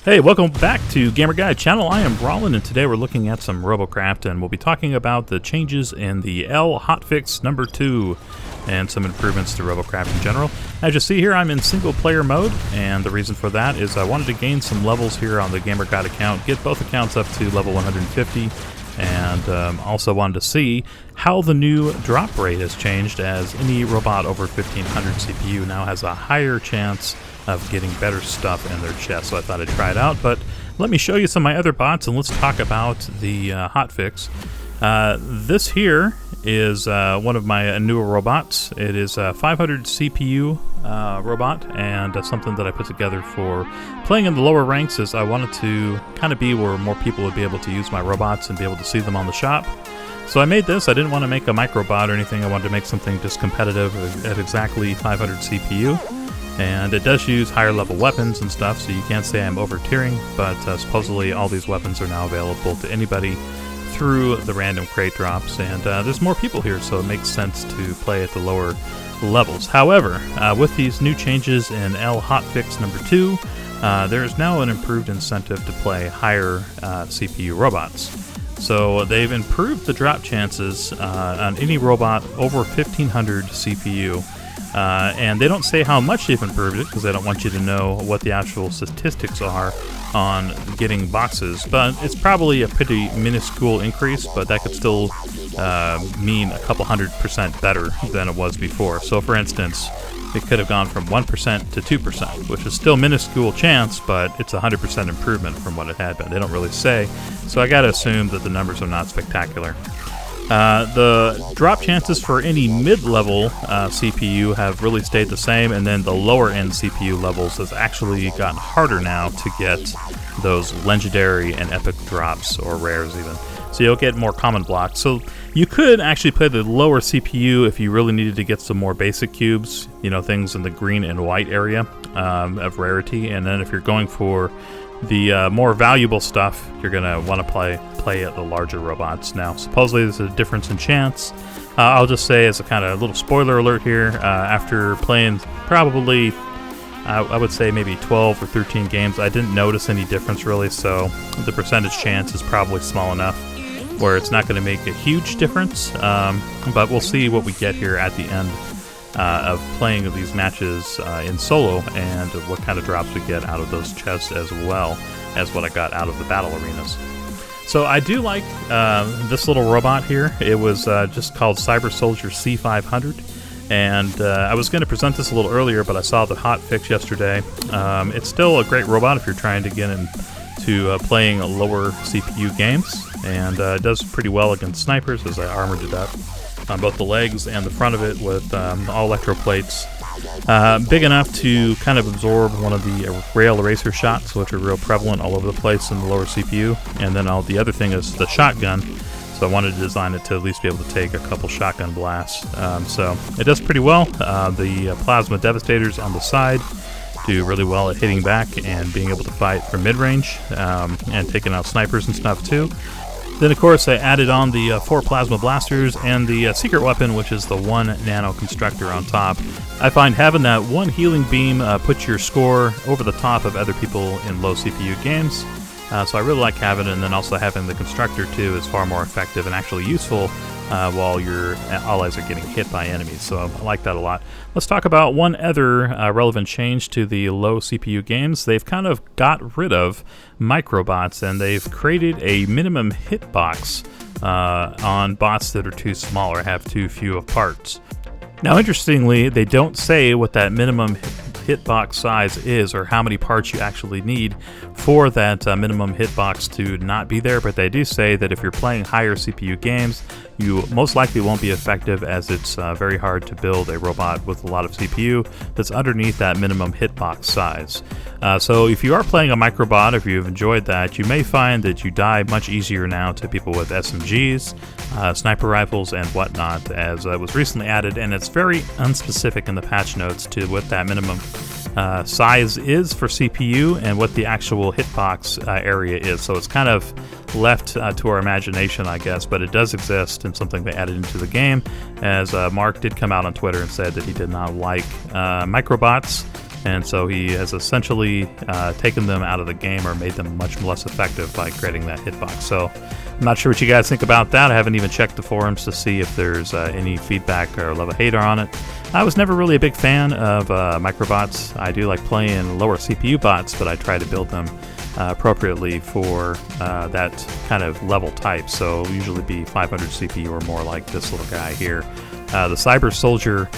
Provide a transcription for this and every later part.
Hey, welcome back to GamerGuide channel. I am Rollin, and today we're looking at some Robocraft, and we'll be talking about the changes in the HOTFIX number 2 and some improvements to Robocraft in general. As you see here, I'm in single player mode, and the reason for that is I wanted to gain some levels here on the GamerGuide account, get both accounts up to level 150, and also wanted to see how the new drop rate has changed, as any robot over 1500 CPU now has a higher chance of getting better stuff in their chest. So I thought I'd try it out, but let me show you some of my other bots and let's talk about the HOTFIX. This here is one of my newer robots. It is a 500 CPU robot, and something that I put together for playing in the lower ranks, is I wanted to kind of be where more people would be able to use my robots and be able to see them on the shop. So I made this. I didn't want to make a microbot or anything. I wanted to make something just competitive at exactly 500 CPU. And it does use higher level weapons and stuff, so you can't say I'm over tiering, but supposedly all these weapons are now available to anybody through the random crate drops, and there's more people here, so it makes sense to play at the lower levels. However, with these new changes in HOTFIX number 2, there is now an improved incentive to play higher CPU robots. So they've improved the drop chances on any robot over 1500 CPU. And they don't say how much they've improved it, because they don't want you to know what the actual statistics are on getting boxes, but it's probably a pretty minuscule increase, but that could still mean a couple 100% better than it was before. So for instance, it could have gone from 1% to 2%, which is still minuscule chance, but it's a 100% improvement from what it had been. They don't really say, so I gotta assume that the numbers are not spectacular. The drop chances for any mid-level CPU have really stayed the same, and then the lower-end CPU levels has actually gotten harder now to get those legendary and epic drops, or rares even. So you'll get more common blocks. So you could actually play the lower CPU if you really needed to get some more basic cubes, you know, things in the green and white area of rarity, and then if you're going for the more valuable stuff, you're going to want to play at the larger robots. Now, supposedly there's a difference in chance. I'll just say, as a kind of little spoiler alert here, after playing probably, I would say maybe 12 or 13 games, I didn't notice any difference really, so the percentage chance is probably small enough where it's not going to make a huge difference, but we'll see what we get here at the end of playing these matches in solo, and what kind of drops we get out of those chests, as well as what I got out of the battle arenas. So I do like this little robot here. It was just called Cyborsoldier C-500, and I was going to present this a little earlier, but I saw the HOTFIX yesterday. It's still a great robot if you're trying to get into playing lower CPU games, and it does pretty well against snipers, as I armored it up on both the legs and the front of it with all electro plates, big enough to kind of absorb one of the rail eraser shots, which are real prevalent all over the place in the lower CPU. And then the other thing is the shotgun, so I wanted to design it to at least be able to take a couple shotgun blasts. So it does pretty well. The plasma devastators on the side do really well at hitting back and being able to fight from mid-range, and taking out snipers and stuff too. Then, of course, I added on the 4 plasma blasters and the secret weapon, which is the 1 nano constructor on top. I find having that 1 healing beam puts your score over the top of other people in low CPU games. So I really like having it, and then also having the constructor too is far more effective and actually useful while your allies are getting hit by enemies. So I like that a lot. Let's talk about one other relevant change to the low CPU games. They've kind of got rid of microbots, and they've created a minimum hitbox on bots that are too small or have too few of parts. Now, interestingly, they don't say what that minimum hitbox size is, or how many parts you actually need for that minimum hitbox to not be there, but they do say that if you're playing higher CPU games, you most likely won't be effective, as it's very hard to build a robot with a lot of CPU that's underneath that minimum hitbox size. So if you are playing a microbot, if you've enjoyed that, you may find that you die much easier now to people with SMGs, sniper rifles, and whatnot, as it was recently added, and it's very unspecific in the patch notes to what that minimum size is for CPU and what the actual hitbox area is. So it's kind of left to our imagination, I guess, but it does exist and something they added into the game, as Mark did come out on Twitter and said that he did not like microbots and so he has essentially taken them out of the game or made them much less effective by creating that hitbox. So I'm not sure what you guys think about that. I haven't even checked the forums to see if there's any feedback or love a hater on it. I was never really a big fan of microbots. I do like playing lower CPU bots, but I try to build them appropriately for that kind of level type. So usually be 500 CPU or more, like this little guy here, the Cyborsoldier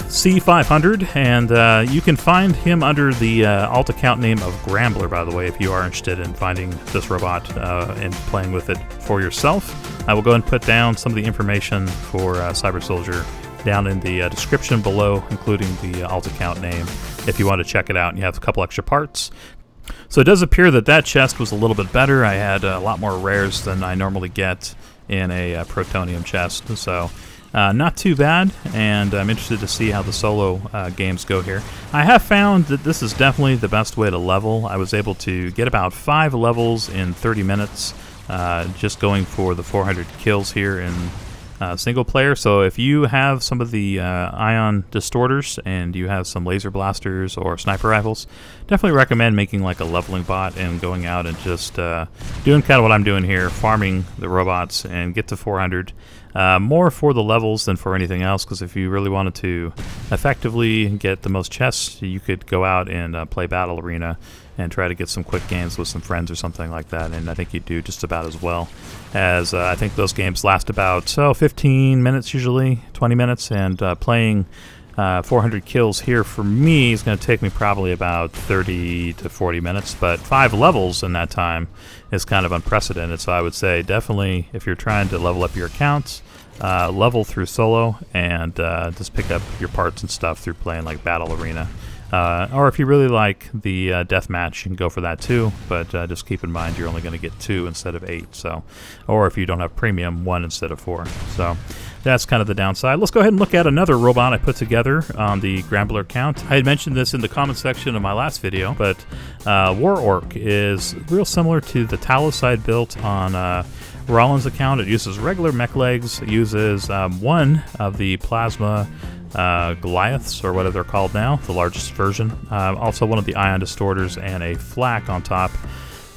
C-500, and you can find him under the alt account name of Gramblur, by the way, if you are interested in finding this robot and playing with it for yourself. I will go ahead and put down some of the information for Cyborsoldier down in the description below, including the alt account name, if you want to check it out. And you have a couple extra parts. So it does appear that that chest was a little bit better. I had a lot more rares than I normally get in a Protonium chest, so not too bad, and I'm interested to see how the solo games go here. I have found that this is definitely the best way to level. I was able to get about 5 levels in 30 minutes, just going for the 400 kills here in single player. So if you have some of the ion distorters and you have some laser blasters or sniper rifles, definitely recommend making like a leveling bot and going out and just doing kind of what I'm doing here, farming the robots and get to 400. More for the levels than for anything else, because if you really wanted to effectively get the most chests, you could go out and play Battle Arena and try to get some quick games with some friends or something like that, and I think you'd do just about as well, as I think those games last about 15 minutes usually, 20 minutes, and playing 400 kills here for me is going to take me probably about 30 to 40 minutes, but 5 levels in that time is kind of unprecedented. So I would say definitely, if you're trying to level up your accounts, level through solo and just pick up your parts and stuff through playing like Battle Arena. Or if you really like the deathmatch, you can go for that too, but just keep in mind you're only going to get 2 instead of 8. So, or if you don't have premium, 1 instead of 4. So that's kind of the downside. Let's go ahead and look at another robot I put together on the Gramblur account. I had mentioned this in the comment section of my last video, but War Orc is real similar to the Talos I built on Rollins' account. It uses regular mech legs. It uses one of the plasma Goliaths, or whatever they're called now, the largest version. Also one of the ion distorters and a flak on top,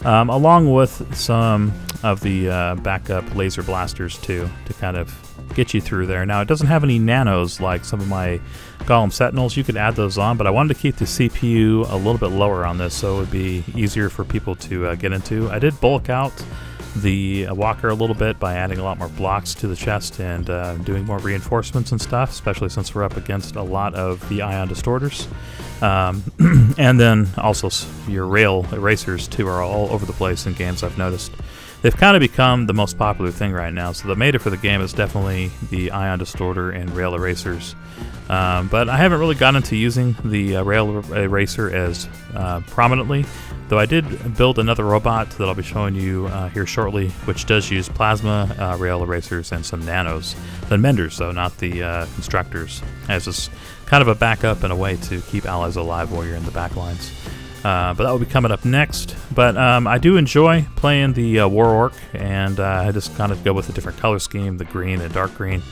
along with some of the backup laser blasters too, to kind of get you through there. Now it doesn't have any nanos like some of my Golem Sentinels. You could add those on, but I wanted to keep the CPU a little bit lower on this so it would be easier for people to get into. I did bulk out the walker a little bit by adding a lot more blocks to the chest and doing more reinforcements and stuff, especially since we're up against a lot of the ion distorters. And then also your rail erasers too are all over the place in games, I've noticed. They've kind of become the most popular thing right now, so the meta for the game is definitely the ion distorter and rail erasers. But I haven't really gotten into using the rail eraser as prominently, though I did build another robot that I'll be showing you here shortly, which does use plasma rail erasers and some nanos. The menders, though, not the constructors, as just kind of a backup and a way to keep allies alive while you're in the back lines. But that will be coming up next. But I do enjoy playing the War Orc, and I just kind of go with a different color scheme, the green and dark green.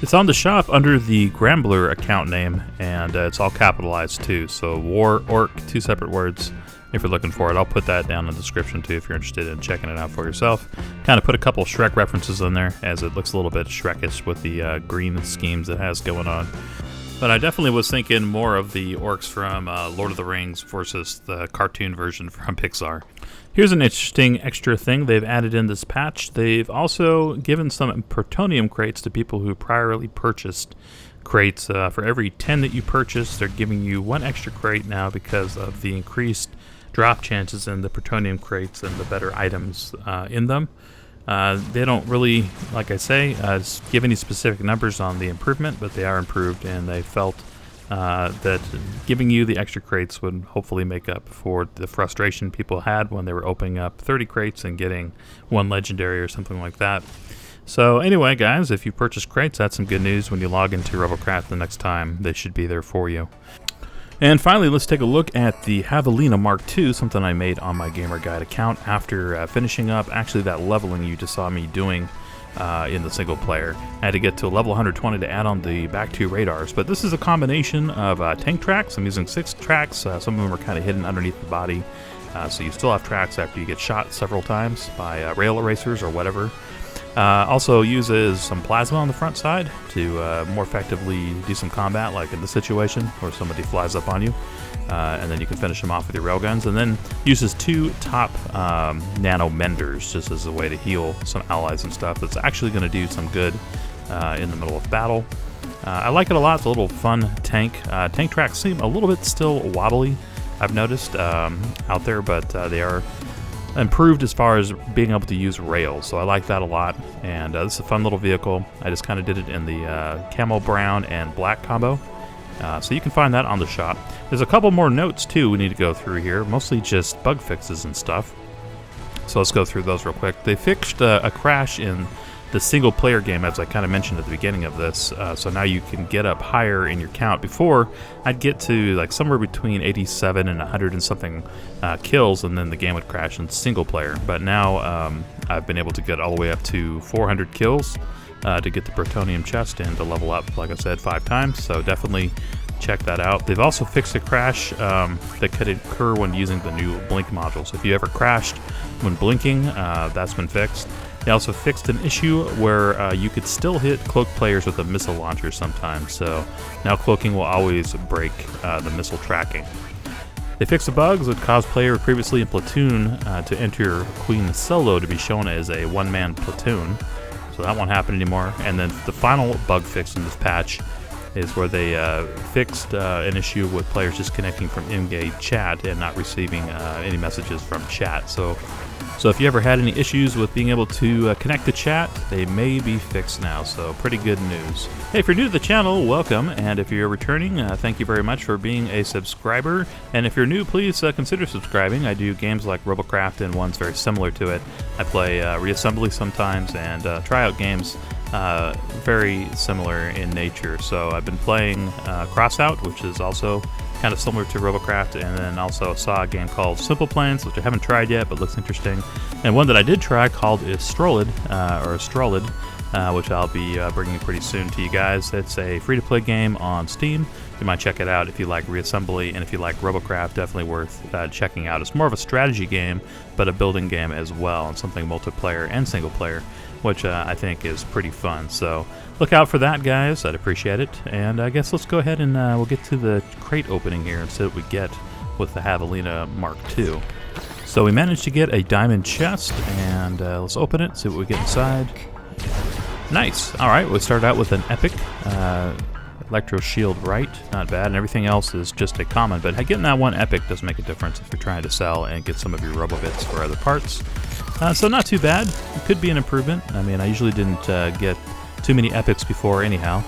It's on the shop under the Gramblur account name, and it's all capitalized too. So War Orc, 2 separate words. If you're looking for it, I'll put that down in the description too if you're interested in checking it out for yourself. Kind of put a couple Shrek references in there, as it looks a little bit Shrekish with the green schemes it has going on. But I definitely was thinking more of the orcs from Lord of the Rings versus the cartoon version from Pixar. Here's an interesting extra thing they've added in this patch. They've also given some Protonium crates to people who priorly purchased crates. For every 10 that you purchase, they're giving you 1 extra crate now because of the increased drop chances in the Protonium crates and the better items in them. They don't really, like I say, give any specific numbers on the improvement, but they are improved, and they felt that giving you the extra crates would hopefully make up for the frustration people had when they were opening up 30 crates and getting 1 legendary or something like that. So anyway, guys, if you purchase crates, that's some good news. When you log into Robocraft the next time, they should be there for you. And finally, let's take a look at the Javelina Mk.2, something I made on my GamerGuide account after finishing up actually that leveling you just saw me doing in the single player. I had to get to level 120 to add on the back 2 radars, but this is a combination of tank tracks. I'm using 6 tracks. Some of them are kind of hidden underneath the body, so you still have tracks after you get shot several times by rail erasers or whatever. Also uses some plasma on the front side to more effectively do some combat, like in this situation where somebody flies up on you, and then you can finish them off with your railguns. And then uses 2 top nano menders just as a way to heal some allies and stuff. That's actually going to do some good in the middle of battle. I like it a lot. It's a little fun tank. Tank tracks seem a little bit still wobbly, I've noticed out there, but they are improved as far as being able to use rails, so I like that a lot. And this is a fun little vehicle. I just kind of did it in the camo brown and black combo, so you can find that on the shop. There's a couple more notes too we need to go through here, mostly just bug fixes and stuff, so let's go through those real quick. They fixed a crash in the single player game, as I kind of mentioned at the beginning of this, so now you can get up higher in your count. Before, I'd get to like somewhere between 87 and 100 and something kills, and then the game would crash in single player. But now I've been able to get all the way up to 400 kills to get the Protonium chest and to level up, like I said, 5 times, so definitely check that out. They've also fixed a crash that could occur when using the new blink module. So if you ever crashed when blinking, that's been fixed. They also fixed an issue where you could still hit cloak players with a missile launcher sometimes, so now cloaking will always break the missile tracking. They fixed the bugs that caused player previously in platoon to enter Queen solo to be shown as a one-man platoon, so that won't happen anymore. And then the final bug fix in this patch is where they fixed an issue with players disconnecting from in-game chat and not receiving any messages from chat. So if you ever had any issues with being able to connect to chat, they may be fixed now, so pretty good news. Hey, if you're new to the channel, welcome, and if you're returning, thank you very much for being a subscriber. And if you're new, please consider subscribing. I do games like Robocraft and ones very similar to it. I play reassembly sometimes and tryout games very similar in nature. So I've been playing Crossout, which is also kind of similar to Robocraft, and then also saw a game called Simple Plans, which I haven't tried yet but looks interesting, and one that I did try called Astrolid, which I'll be bringing pretty soon to you guys. It's a free-to-play game on Steam. You might check it out if you like reassembly, and if you like Robocraft, definitely worth checking out. It's more of a strategy game, but a building game as well, and something multiplayer and single player, which I think is pretty fun. So look out for that, guys. I'd appreciate it. And I guess let's go ahead and we'll get to the crate opening here and see what we get with the Javelina Mk.2. So we managed to get a diamond chest, and let's open it, see what we get inside. Nice. All right, we started out with an epic electro shield right, not bad, and everything else is just a common, but getting that one epic does make a difference if you're trying to sell and get some of your Robobits for other parts. So not too bad. It could be an improvement. I mean, I usually didn't get too many epics before anyhow.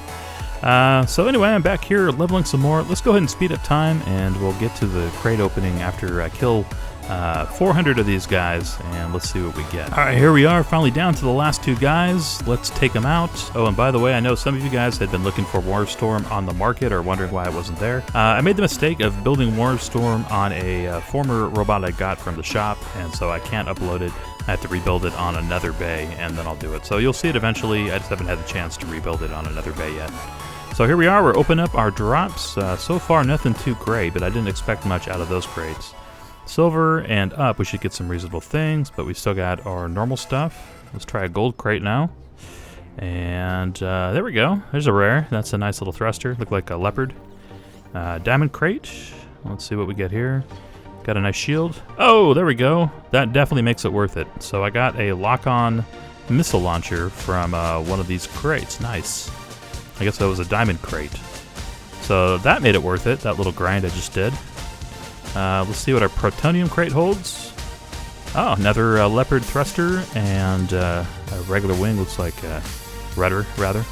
So anyway, I'm back here leveling some more. Let's go ahead and speed up time, and we'll get to the crate opening after I kill 400 of these guys, and let's see what we get. Alright, here we are, finally down to the last 2 guys. Let's take them out. Oh, and by the way, I know some of you guys had been looking for Warstorm on the market or wondering why it wasn't there. I made the mistake of building Warstorm on a former robot I got from the shop, and so I can't upload it. I have to rebuild it on another bay, and then I'll do it. So you'll see it eventually. I just haven't had the chance to rebuild it on another bay yet. So here we are, we're opening up our drops. So far, nothing too great, but I didn't expect much out of those crates. Silver and up, we should get some reasonable things, but we still got our normal stuff. Let's try a gold crate now. And there we go. There's a rare. That's a nice little thruster. Look like a leopard. Diamond crate. Let's see what we get here. Got a nice shield. Oh, there we go. That definitely makes it worth it. So I got a lock-on missile launcher from one of these crates. Nice. I guess that was a diamond crate. So that made it worth it, that little grind I just did. Let's see what our Protonium crate holds. Oh, another leopard thruster and a regular wing, looks like rudder, rather.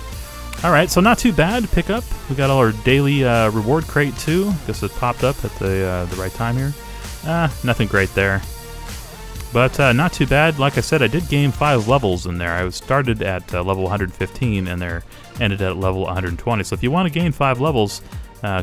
Alright, so not too bad to pick up. We got all our daily reward crate too. Guess it popped up at the right time here. Nothing great there. But not too bad. Like I said, I did gain 5 levels in there. I started at level 115 and there ended at level 120. So if you want to gain 5 levels,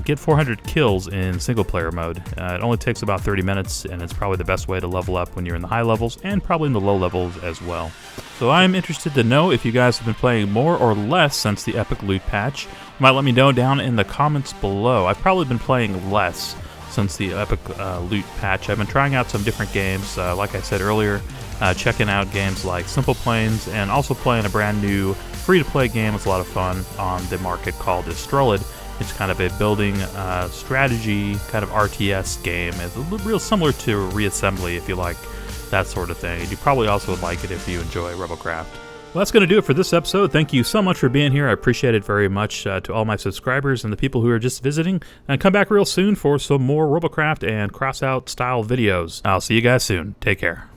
get 400 kills in single-player mode. It only takes about 30 minutes, and it's probably the best way to level up when you're in the high levels, and probably in the low levels as well. So I'm interested to know if you guys have been playing more or less since the Epic Loot patch. You might let me know down in the comments below. I've probably been playing less since the Epic Loot patch. I've been trying out some different games, like I said earlier, checking out games like Simple Planes, and also playing a brand new free-to-play game. It's a lot of fun on the market called Astrolid. It's kind of a building strategy kind of RTS game. It's real similar to Reassembly if you like that sort of thing. And you probably also would like it if you enjoy Robocraft. Well, that's going to do it for this episode. Thank you so much for being here. I appreciate it very much to all my subscribers and the people who are just visiting. And come back real soon for some more Robocraft and Crossout style videos. I'll see you guys soon. Take care.